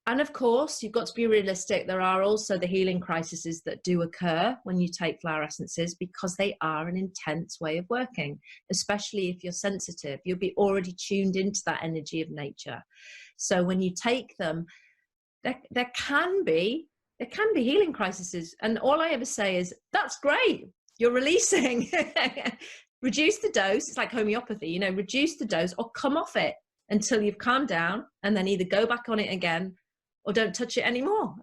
And of course, you've got to be realistic. There are also the healing crises that do occur when you take flower essences, because they are an intense way of working, especially if you're sensitive. You'll be already tuned into that energy of nature. So when you take them, there can be healing crises. And all I ever say is, that's great. You're releasing. Reduce the dose. It's like homeopathy, you know, reduce the dose or come off it until you've calmed down, and then either go back on it again or don't touch it anymore.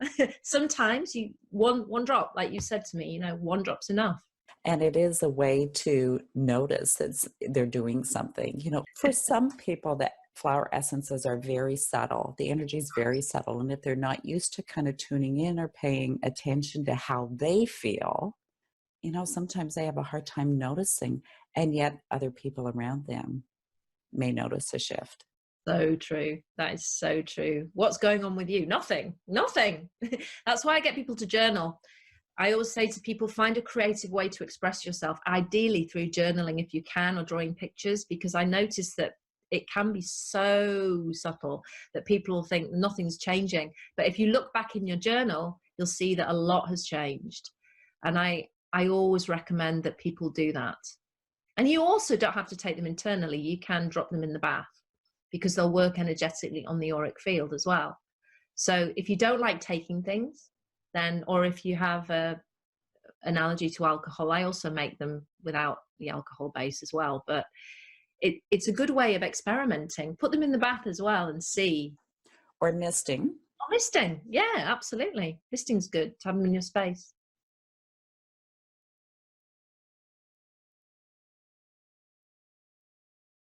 Sometimes one drop, like you said to me, you know, one drop's enough. And it is a way to notice that they're doing something. You know, for some people, that flower essences are very subtle. The energy is very subtle. And if they're not used to kind of tuning in or paying attention to how they feel, you know, sometimes they have a hard time noticing. And yet other people around them may notice a shift. So true. That is so true. What's going on with you? Nothing. That's why I get people to journal. I always say to people, find a creative way to express yourself, ideally through journaling if you can, or drawing pictures, because I notice that it can be so subtle that people will think nothing's changing. But if you look back in your journal, you'll see that a lot has changed. And I always recommend that people do that. And you also don't have to take them internally. You can drop them in the bath, because they'll work energetically on the auric field as well. So if you don't like taking things, then, or if you have an allergy to alcohol, I also make them without the alcohol base as well. But it's a good way of experimenting. Put them in the bath as well and see. Or misting. Oh, misting. Yeah, absolutely. Misting's good to have them in your space.